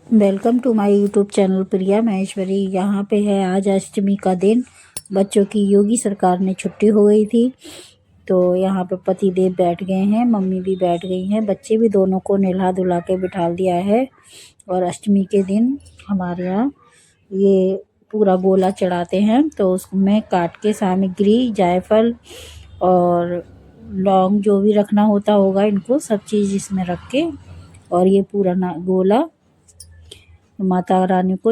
Welcome to my YouTube channel Priya Maheshwari. यहाँ पे है आज अष्टमी का दिन। बच्चों की योगी सरकार ने छुट्टी हो गई थी, तो यहाँ पे पति देव बैठ गए हैं, मम्मी भी बैठ गई हैं, बच्चे भी दोनों को नहला धुला के बिठा दिया है। और अष्टमी के दिन हमारे यहाँ ये पूरा गोला चढ़ाते हैं, तो उसमें काट के सामग्री जायफल और लौंग जो भी रखना होगा इनको सब चीज़ इसमें रख के और ये पूरा गोला माता रानी को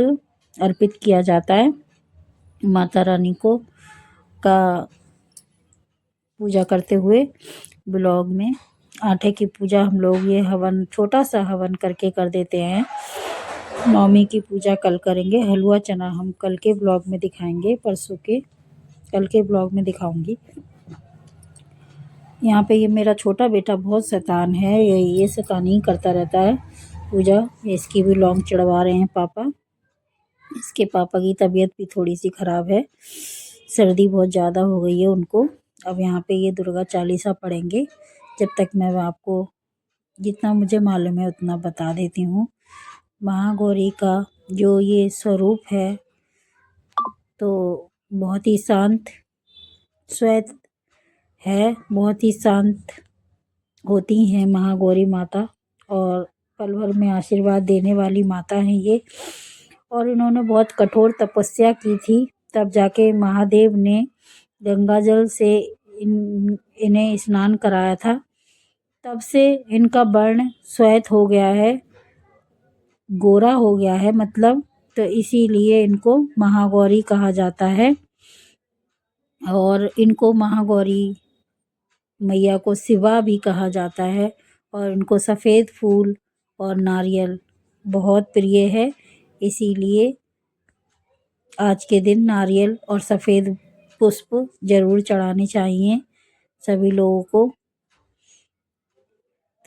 अर्पित किया जाता है। माता रानी को का पूजा करते हुए ब्लॉग में आटे की पूजा हम लोग ये हवन छोटा सा हवन करके कर देते हैं। नवमी की पूजा कल करेंगे। हलवा चना हम कल के ब्लॉग में दिखाएंगे, कल के ब्लॉग में दिखाऊंगी। यहाँ पे ये मेरा छोटा बेटा बहुत शैतान है, ये शैतानी करता रहता है। पूजा इसकी भी लौंग चढ़वा रहे हैं पापा। इसके पापा की तबीयत भी थोड़ी सी ख़राब है, सर्दी बहुत ज़्यादा हो गई है उनको। अब यहाँ पे ये दुर्गा चालीसा पढ़ेंगे। जब तक मैं आपको जितना मुझे मालूम है उतना बता देती हूँ। महागौरी का जो ये स्वरूप है तो बहुत ही शांत श्वेत है, बहुत ही शांत होती हैं महागौरी माता और पल भर में आशीर्वाद देने वाली माता हैं ये। और इन्होंने बहुत कठोर तपस्या की थी, तब जाके महादेव ने गंगा जल से इन्हें स्नान कराया था। तब से इनका वर्ण श्वेत हो गया है, गोरा हो गया है मतलब, तो इसीलिए इनको महागौरी कहा जाता है। और इनको महागौरी मैया को शिवा भी कहा जाता है। और इनको सफ़ेद फूल और नारियल बहुत प्रिय है, इसीलिए आज के दिन नारियल और सफ़ेद पुष्प ज़रूर चढ़ाने चाहिए सभी लोगों को।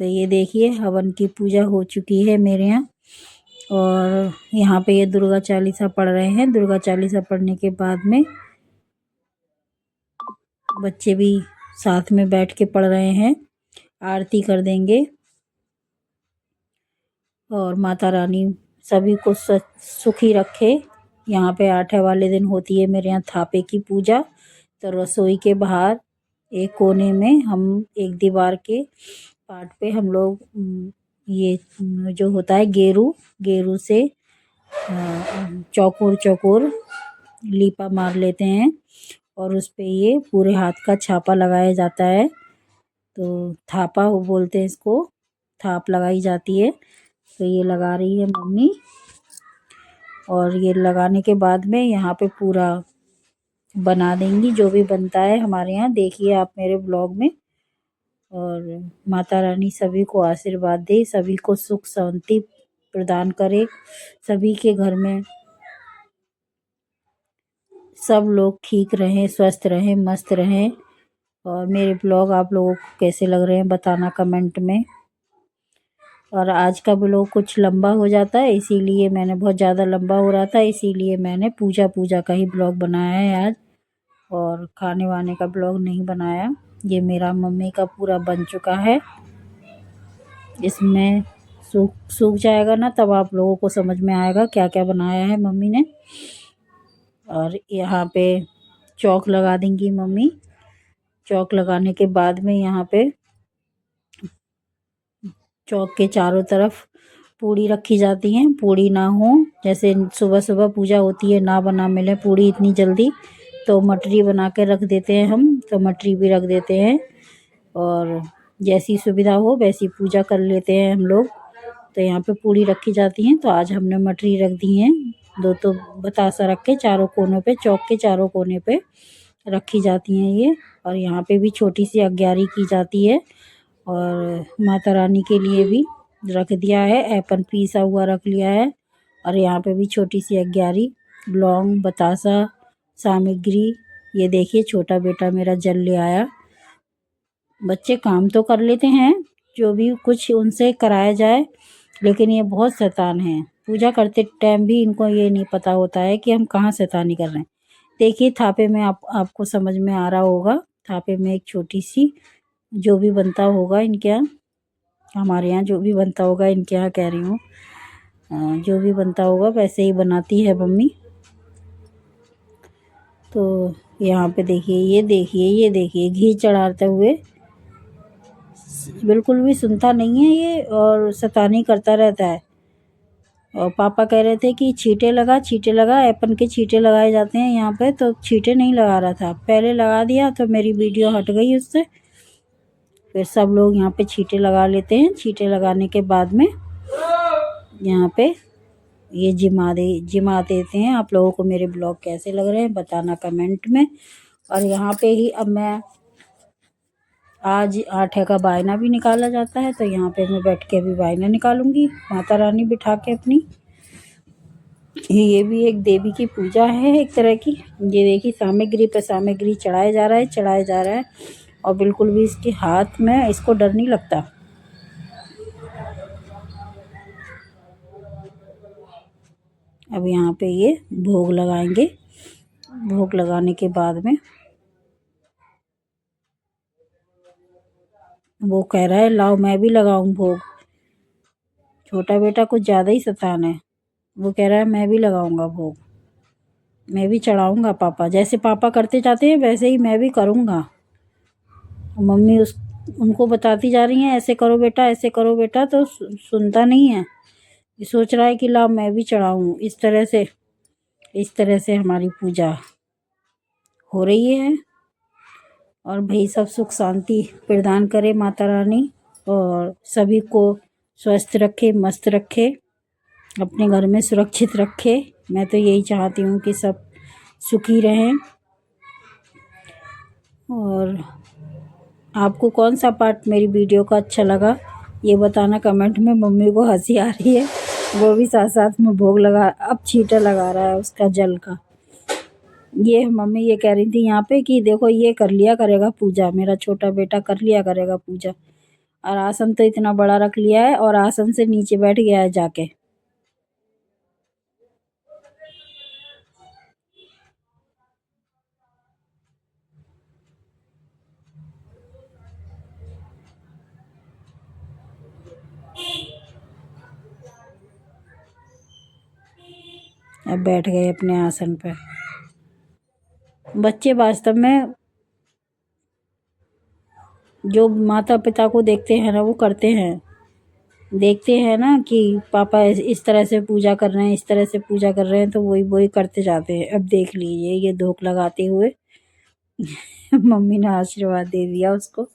तो ये देखिए हवन की पूजा हो चुकी है मेरे यहाँ। और यहाँ पे ये दुर्गा चालीसा पढ़ रहे हैं। दुर्गा चालीसा पढ़ने के बाद में बच्चे भी साथ में बैठ के पढ़ रहे हैं। आरती कर देंगे और माता रानी सभी को सुखी रखे। यहाँ पे आठे वाले दिन होती है मेरे यहाँ थापे की पूजा। तो रसोई के बाहर एक कोने में हम एक दीवार के पार्ट पे हम लोग ये जो होता है गेरू से चौकोर चौकोर लीपा मार लेते हैं और उस पे ये पूरे हाथ का छापा लगाया जाता है। तो थापा वो बोलते हैं इसको, थाप लगाई जाती है। तो ये लगा रही है मम्मी। और ये लगाने के बाद में यहाँ पे पूरा बना देंगी जो भी बनता है हमारे यहाँ, देखिए आप मेरे ब्लॉग में। और माता रानी सभी को आशीर्वाद दे, सभी को सुख शांति प्रदान करे, सभी के घर में सब लोग ठीक रहें, स्वस्थ रहें, मस्त रहें। और मेरे ब्लॉग आप लोगों को कैसे लग रहे हैं बताना कमेंट में। और आज का ब्लॉग कुछ लंबा हो जाता है, इसीलिए मैंने बहुत ज़्यादा लंबा हो रहा था, इसीलिए मैंने पूजा का ही ब्लॉग बनाया है आज। और खाने वाने का ब्लॉग नहीं बनाया। ये मेरा मम्मी का पूरा बन चुका है। इसमें सूख जाएगा ना तब आप लोगों को समझ में आएगा क्या क्या बनाया है मम्मी ने। और यहाँ पे चौक लगा देंगी मम्मी। चौक लगाने के बाद में यहाँ पे चौक के चारों तरफ पूड़ी रखी जाती हैं। पूड़ी ना हो, जैसे सुबह सुबह पूजा होती है ना बना मिले पूड़ी इतनी जल्दी, तो मटरी बना के रख देते हैं हम, तो मटरी भी रख देते हैं। और जैसी सुविधा हो वैसी पूजा कर लेते हैं हम लोग। तो यहाँ पे पूड़ी रखी जाती हैं, तो आज हमने मटरी रख दी हैं। दो तो बतासा रख के चारों कोनों पे, चौक के चारों कोने पे रखी जाती हैं ये। और यहाँ पे भी छोटी सी अग्यारी की जाती है। और माता रानी के लिए भी रख दिया है, एपन पीसा हुआ रख लिया है। और यहाँ पे भी छोटी सी अग्यारी, लौंग, बतासा, सामग्री। ये देखिए छोटा बेटा मेरा जल ले आया। बच्चे काम तो कर लेते हैं, जो भी कुछ उनसे कराया जाए, लेकिन ये बहुत शैतान हैं। पूजा करते टाइम भी इनको ये नहीं पता होता है कि हम कहाँ शैतानी कर रहे हैं। देखिए थापे में आपको समझ में आ रहा होगा, थापे में एक छोटी सी जो भी बनता होगा इनके यहाँ, हमारे यहाँ जो भी बनता होगा इनके यहाँ कह रही हूँ, जो भी बनता होगा वैसे ही बनाती है मम्मी। तो यहाँ पे देखिए, ये देखिए घी चढ़ाते हुए बिल्कुल भी सुनता नहीं है ये, और शैतानी करता रहता है। और पापा कह रहे थे कि छींटे लगा, एप्पल के छींटे लगाए जाते हैं यहाँ पे, तो छींटे नहीं लगा रहा था, पहले लगा दिया तो मेरी वीडियो हट गई उससे। फिर सब लोग यहाँ पे छींटे लगा लेते हैं। छींटे लगाने के बाद में यहाँ पे ये जिमा देते हैं। आप लोगों को मेरे ब्लॉग कैसे लग रहे हैं बताना कमेंट में। और यहाँ पे ही अब मैं आज आटे का वायना भी निकाला जाता है, तो यहाँ पे मैं बैठ के अभी वायना निकालूंगी माता रानी बिठा के अपनी। ये भी एक देवी की पूजा है एक तरह की। ये देखिए सामग्री पे सामग्री चढ़ाया जा रहा है और बिल्कुल भी इसके हाथ में इसको डर नहीं लगता। अब यहाँ पे ये भोग लगाएंगे। भोग लगाने के बाद में वो कह रहा है लाओ मैं भी लगाऊं भोग। छोटा बेटा कुछ ज़्यादा ही शैतान है। वो कह रहा है मैं भी लगाऊंगा भोग, मैं भी चढ़ाऊंगा पापा, जैसे पापा करते जाते हैं वैसे ही मैं भी करूंगा। मम्मी उनको बताती जा रही हैं ऐसे करो बेटा, ऐसे करो बेटा, तो सुनता नहीं है। ये सोच रहा है कि लाओ मैं भी चढ़ाऊं। इस तरह से हमारी पूजा हो रही है। और भाई सब सुख शांति प्रदान करे माता रानी, और सभी को स्वस्थ रखे, मस्त रखे, अपने घर में सुरक्षित रखे। मैं तो यही चाहती हूँ कि सब सुखी रहें। और आपको कौन सा पार्ट मेरी वीडियो का अच्छा लगा ये बताना कमेंट में। मम्मी को हंसी आ रही है, वो भी साथ साथ में भोग लगा, अब छींटा लगा रहा है उसका जल का। ये मम्मी ये कह रही थी यहाँ पे कि देखो ये कर लिया करेगा पूजा, मेरा छोटा बेटा कर लिया करेगा पूजा। और आसन तो इतना बड़ा रख लिया है और आसन से नीचे बैठ गया है जाके। अब बैठ गए अपने आसन पे। बच्चे वास्तव में जो माता पिता को देखते हैं ना वो करते हैं, देखते हैं ना कि पापा इस तरह से पूजा कर रहे हैं, इस तरह से पूजा कर रहे हैं, तो वही वही करते जाते हैं। अब देख लीजिए ये धूप लगाते हुए मम्मी ने आशीर्वाद दे दिया उसको।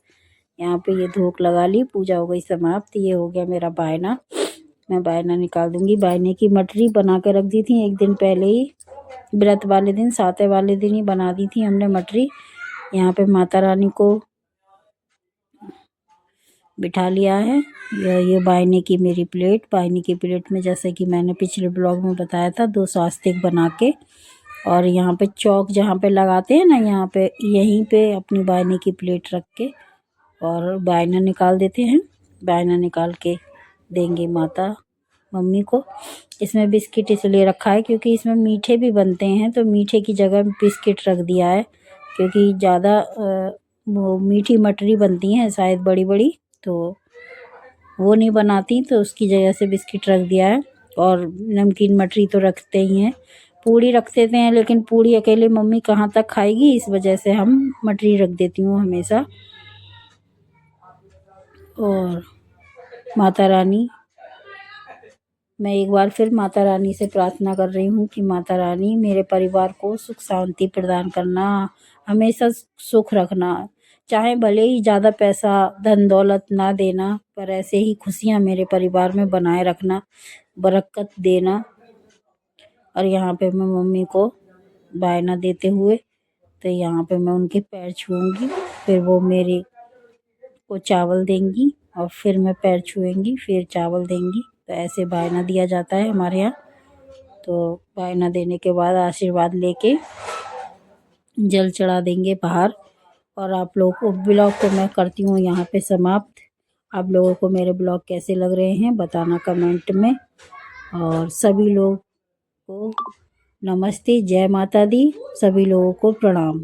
यहाँ पे ये धूप लगा ली, पूजा हो गई समाप्त। ये हो गया मेरा बायना। मैं बायना निकाल दूंगी। बायने की मटरी बना के रख दी थी एक दिन पहले ही, व्रत वाले दिन, सातवें वाले दिन ही बना दी थी हमने मटरी। यहाँ पे माता रानी को बिठा लिया है। ये बायने की मेरी प्लेट, बायने की प्लेट में जैसे कि मैंने पिछले ब्लॉग में बताया था 2 स्वास्तिक बना के, और यहाँ पे चौक जहाँ पे लगाते हैं ना, यहाँ पे यहीं पे अपनी बायने की प्लेट रख के और बायना निकाल देते हैं। बायना निकाल के देंगे माता मम्मी को। इसमें बिस्किट इसलिए रखा है क्योंकि इसमें मीठे भी बनते हैं, तो मीठे की जगह बिस्किट रख दिया है क्योंकि ज़्यादा वो मीठी मटरी बनती हैं शायद बड़ी बड़ी, तो वो नहीं बनाती, तो उसकी जगह से बिस्किट रख दिया है। और नमकीन मटरी तो रखते ही हैं, पूड़ी रख देते हैं, लेकिन पूड़ी अकेले मम्मी कहाँ तक खाएगी, इस वजह से हम मटरी रख देती हूँ हमेशा। और माता रानी, मैं एक बार फिर माता रानी से प्रार्थना कर रही हूँ कि माता रानी मेरे परिवार को सुख शांति प्रदान करना, हमेशा सुख रखना, चाहे भले ही ज़्यादा पैसा धन दौलत ना देना, पर ऐसे ही खुशियाँ मेरे परिवार में बनाए रखना, बरकत देना। और यहाँ पे मैं मम्मी को बायना देते हुए, तो यहाँ पे मैं उनके पैर छूऊंगी, फिर वो मेरे को चावल देंगी, और फिर मैं पैर छुएंगी, फिर चावल देंगी। तो ऐसे बायना दिया जाता है हमारे यहाँ। तो बायना देने के बाद आशीर्वाद लेके जल चढ़ा देंगे बाहर। और आप लोगों को ब्लॉग को मैं करती हूँ यहाँ पे समाप्त। आप लोगों को मेरे ब्लॉग कैसे लग रहे हैं बताना कमेंट में। और सभी लोग को नमस्ते, जय माता दी, सभी लोगों को प्रणाम।